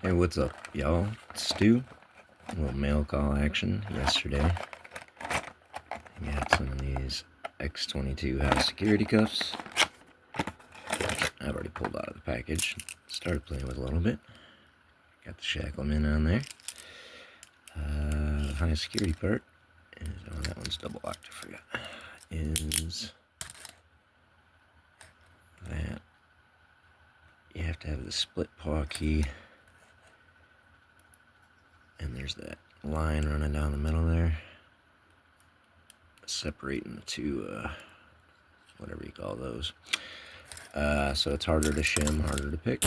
Hey, what's up, y'all? It's Stu. A little mail call action yesterday. I got some of these X22 house security cuffs. I've already pulled out of the package. Started playing with a little bit. Got the shackleman on there. The high security part is, oh, that one's double locked, I forgot. Is that you have to have the split paw key. And there's that line running down the middle there, separating the two, whatever you call those. So it's harder to shim, harder to pick.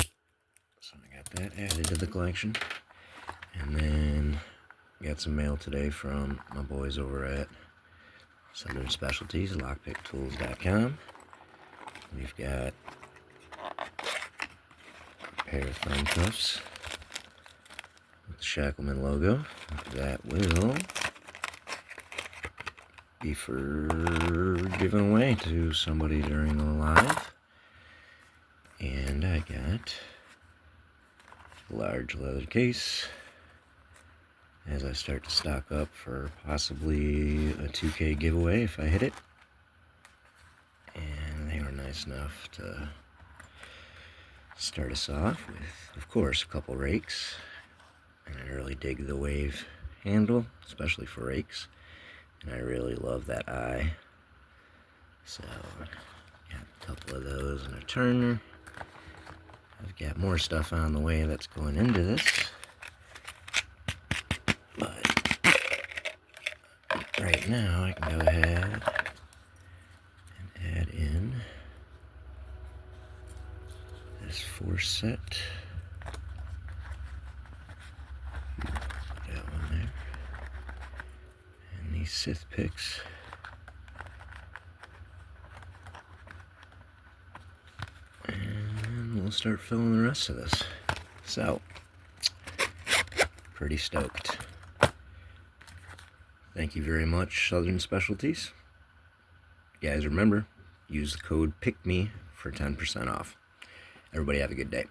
So I got that added to the collection. And then got some mail today from my boys over at Southern Specialties, lockpicktools.com. We've got a pair of handcuffs with the Shackleman logo. That will be for giving away to somebody during the live. And I got a large leather case as I start to stock up for possibly a 2K giveaway if I hit it. And they were nice enough to start us off with, of course, a couple rakes. And I really dig the wave handle, especially for rakes. And I really love that eye. So, got a couple of those and a turner. I've got more stuff on the way that's going into this. But right now I can go ahead and add in this 4-set. That one there. And these Sith picks. And we'll start filling the rest of this. So, pretty stoked. Thank you very much, Southern Specialties. Guys, remember, use the code PICKME for 10% off. Everybody have a good day.